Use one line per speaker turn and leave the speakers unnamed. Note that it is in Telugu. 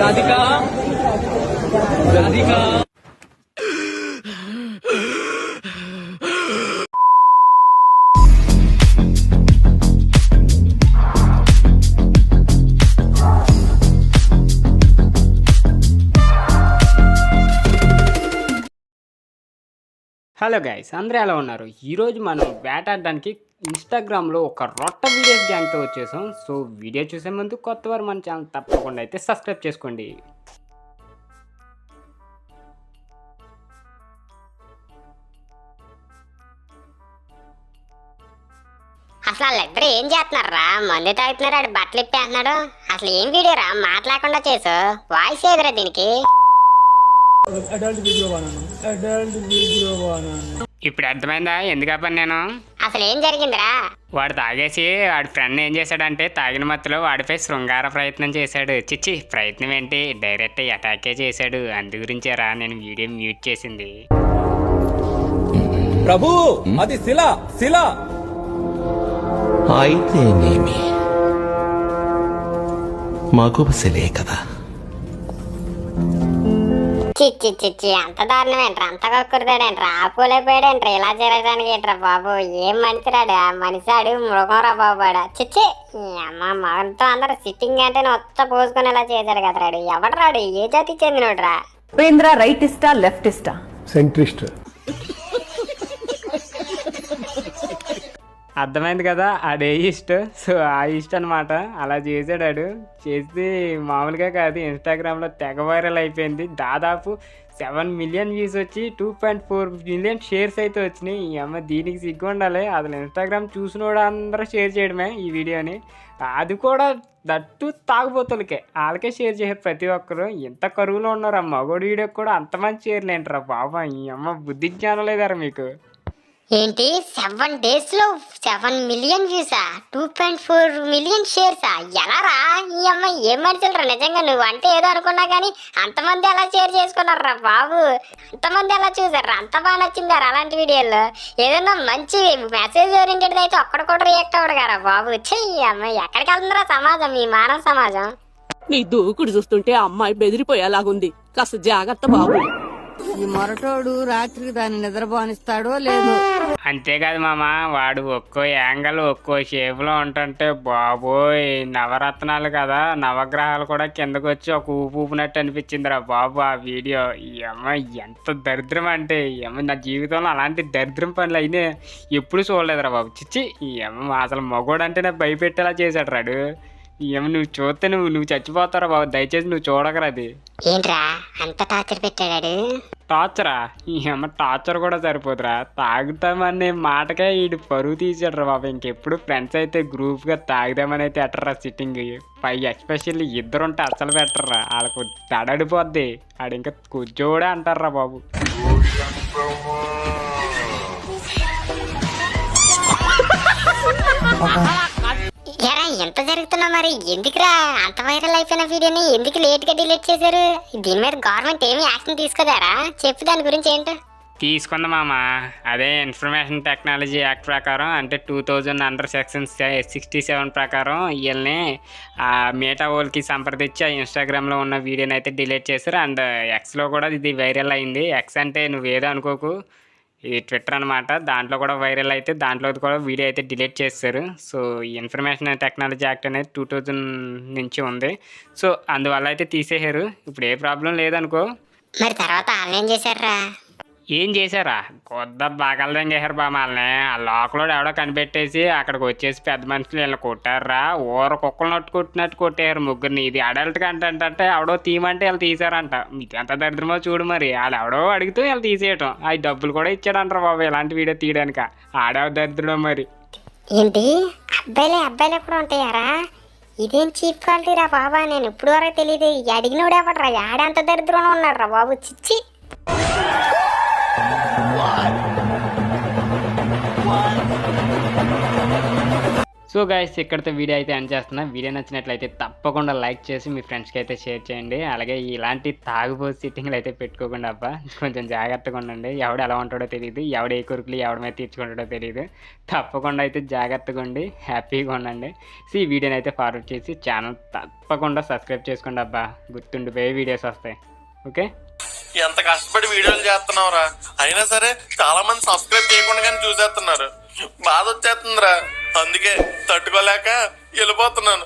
రాధికా రాధికా
హలో గైస్, అందరూ ఎలా ఉన్నారు? ఈరోజు మనం వేటాడడానికి ఇన్స్టాగ్రామ్లో ఒక రొట్ట వీడియోస్ గ్యాంగ్తో వచ్చేసాం. సో వీడియో చూసే ముందు కొత్త వారు మన ఛానల్ తప్పకుండా అయితే సబ్స్క్రైబ్ చేసుకోండి.
అసలు వాళ్ళిద్దరు ఏం చేస్తున్నారా? మందు తాగుతున్నారు, ఆడు బట్టలు ఇప్పి అంటున్నాడు. అసలు ఏం వీడియో రా? మాట్లాడకుండా చేసు. వాయిస్ ఏదిరా దీనికి?
ఇప్పుడు అర్థమైందా ఎందుకు పని నేను?
అసలు ఏం జరిగిందిరా?
వాడు తాగేసి వాడి ఫ్రెండ్ ఏం చేశాడంటే తాగిన మత్తులో వాడిపై శృంగార ప్రయత్నం చేశాడు. చిచ్చి, ప్రయత్నం ఏంటి, డైరెక్ట్ అటాకే చేశాడు. అందు గురించేరా నేను వీడియో మ్యూట్ చేసింది.
ప్రభు, అది శిల శిల.
అయితేనేమి, మగువసలే కదా.
చిచ్చి చిచ్చి, అంత దారుణమేంట్రా? అంత కక్కురుతాడేంట్రా? ఆపులేపోయాడేంట్రా? ఇలా జరగడానికి ఏంట్రా బాబు? ఏం మనిషిరాడు మనిషాడు, మృగంరా బాబాడా. చిచ్చి, అమ్మ మగంతో అందరు సిట్టింగ్ అంటే ఒత్త పోసుకునేలా చేశాడు కదరాడు. ఎవడరాడు? ఏ జాతికి చెందినోడ్రా?
ఉపేంద్ర రైటిస్టా లెఫ్టిస్టా?
సెంట్రిస్ట్.
అర్థమైంది కదా, ఆడే ఇష్టం. సో ఆ ఇష్టం అనమాట. అలా చేసాడు. చేసి మామూలుగా కాదు, ఇన్స్టాగ్రామ్లో తెగ వైరల్ అయిపోయింది. దాదాపు 7 మిలియన్ వ్యూస్ వచ్చి 2.4 మిలియన్ షేర్స్ అయితే వచ్చినాయి. ఈ అమ్మ దీనికి సిగ్గు ఉండాలి. అసలు ఇన్స్టాగ్రామ్ చూసినోడు అందరూ షేర్ చేయడమే ఈ వీడియోని. అది కూడా దట్టు తాగుబోతులకే, వాళ్ళకే షేర్ చేశారు ప్రతి ఒక్కరు. ఎంత కరువులో ఉన్నారు. ఆ మగోడు వీడియోకి కూడా అంతమంది షేర్లు ఏంటారా బాబా? ఈ అమ్మ బుద్ధి జ్ఞానం లేదారా మీకు?
ఏంటి 7 days లో 7 మిలియన్ వ్యూసా? 2.4 మిలియన్ షేర్సా? ఎలా రా? ఈ అమ్మ ఏం మనుషులరా నిజంగా. నువ్వు అంటే ఏదో అనుకున్నా కానీ అంతమంది ఎలా షేర్ చేసుకున్నారా బాబు? అంతమంది ఎలా చూసారా? అంత బాగా నచ్చిందారా అలాంటి వీడియోలో? ఏదైనా మంచి మెసేజ్ ఓరియంటెడ్ అయితే ఒక్కడ కూడా రియాక్ట్ అవ్వడు కదా బాబు. చెయ్యి అమ్మ, ఎక్కడికి వెళ్తుందిరా సమాజం, ఈ మానవ సమాజం?
నీ దూకుడు చూస్తుంటే అమ్మాయి బెదిరిపోయేలాగుంది. కాస్త జాగ్రత్త బాబు.
ఈ మొరటోడు రాత్రికి దాన్ని నిద్రపోనిస్తాడో లేదో.
అంతేకాదు మామ, వాడు ఒక్కో యాంగిల్ ఒక్కో షేప్లో ఉంటుంటే బాబోయ్, నవరత్నాలు కదా, నవగ్రహాలు కూడా కిందకు వచ్చి ఒక ఊపు ఊపినట్టు అనిపించిందిరా బాబు ఆ వీడియో. ఈ అమ్మ ఎంత దరిద్రం అంటే, ఈ అమ్మ నా జీవితంలో అలాంటి దరిద్రం పనులు అయినా ఎప్పుడు చూడలేదురా బాబు. చిచ్చి, ఈ అమ్మ అసలు మగోడు అంటేనే భయపెట్టేలా చేశాడు రాడు. ఏమో నువ్వు చూస్తే నువ్వు చచ్చిపోతారా బాబు. దయచేసి నువ్వు చూడకరా అది.
ఏంట్రా అంత టార్చర్ పెట్టాడు?
టార్చరా? ఈ అమ్మ టార్చర్ కూడా సరిపోతురా. తాగుతామనే మాటకే వీడు పరువు తీసాడు బాబు. ఇంకెప్పుడు ఫ్రెండ్స్ అయితే గ్రూప్గా తాగుదామని అయితే ఎట్టరా సిట్టింగ్. పై ఎస్పెషల్లీ ఇద్దరుంటే అసలు పెట్టర్రా, వాళ్ళకు తడడిపోద్ది. ఆడు ఇంకా కూర్చోడే అంటారా బాబు.
ఎరా ఎంత జరుగుతున్నా మరి? ఎందుకురా అంత వైరల్ అయిపోయిన వీడియోని ఎందుకు లేట్ గా డిలీట్ చేశారు? దీని మీద గవర్నమెంట్ ఏమి యాక్షన్ తీసుకోదారా? చెప్పు దాని గురించి ఏంటో.
తీసుకుంది మామ. అదే ఇన్ఫర్మేషన్ టెక్నాలజీ యాక్ట్ ప్రకారం, అంటే 2000 అండర్ సెక్షన్ 67 ప్రకారం వీళ్ళని మేటా వాళ్ళకి సంప్రదించి ఆ ఇన్స్టాగ్రామ్లో ఉన్న వీడియోని అయితే డిలీట్ చేశారు. అండ్ ఎక్స్లో కూడా ఇది వైరల్ అయింది. ఎక్స్ అంటే నువ్వేదో అనుకోకు, ఇది ట్విట్టర్ అనమాట. దాంట్లో కూడా వైరల్ అయితే దాంట్లో కూడా వీడియో అయితే డిలీట్ చేస్తారు. సో ఈ ఇన్ఫర్మేషన్ టెక్నాలజీ యాక్ట్ అనేది 2000 నుంచి ఉంది. సో అందువల్ల అయితే తీసేశారు. ఇప్పుడు ఏ ప్రాబ్లం లేదనుకో.
మరి తర్వాత వాళ్ళు ఏం చేశారా?
ఏం చేశారా? కొద్ద బాగాలదేం చేశారు బా వాళ్ళని. ఆ లోకలో ఎవడో కనిపెట్టేసి అక్కడికి వచ్చేసి పెద్ద మనుషులు వీళ్ళని కొట్టారా. ఊర కుక్కలు నట్టు కొట్టినట్టు కొట్టేశారు ముగ్గురిని. ఇది అడల్ట్ కంటెంట్ అంటే ఎవడో తీయమంటే వీళ్ళు తీసారంట. మీకు ఎంత దరిద్రమో చూడు మరి. వాళ్ళు ఎవడో అడిగితే వీళ్ళు తీసేయటం. అవి డబ్బులు కూడా ఇచ్చాడంటారు బాబు ఇలాంటి వీడియో తీయడానిక. ఆడేవ దరిద్రం మరి.
ఏంటి అబ్బాయిలు ఎప్పుడు ఉంటాయారా? ఇదేం చీప్ క్వాలిటీ రా బాబా. నేను ఇప్పుడు వరకు తెలియదు. అడిగినోడు ఎవడరా? ఆడంత దరిద్రంలో ఉన్నాడు రా బాబు. చిచ్చి.
సో గైస్ ఇక్కడితో వీడియో అయితే ఎండ్ చేస్తున్నా. వీడియో నచ్చినట్లయితే తప్పకుండా లైక్ చేసి మీ ఫ్రెండ్స్కి అయితే షేర్ చేయండి. అలాగే ఇలాంటి తాగుబోతు సిట్టింగ్లు అయితే పెట్టుకోకుండా అబ్బా, కొంచెం జాగ్రత్తగా ఉండండి. ఎవడు ఎలా ఉంటాడో తెలియదు, ఎవడు ఏ కొరుకులు ఎవడి మీద తీర్చుకుంటాడో తెలియదు. తప్పకుండా అయితే జాగ్రత్తగా ఉండి హ్యాపీగా ఉండండి. సో ఈ వీడియోని అయితే ఫార్వర్డ్ చేసి ఛానల్ తప్పకుండా సబ్స్క్రైబ్ చేసుకోండి అబ్బా, గుర్తుండిపోయే వీడియోస్ వస్తాయి. ఓకే,
ఎంత కష్టపడి వీడియోలు చేస్తున్నావురా, అయినా సరే చాలా మంది సబ్స్క్రైబ్ చేయకుండా చూసేస్తున్నారు. బాధ వచ్చేస్తుందిరా, అందుకే తట్టుకోలేక వెళ్ళిపోతున్నాను.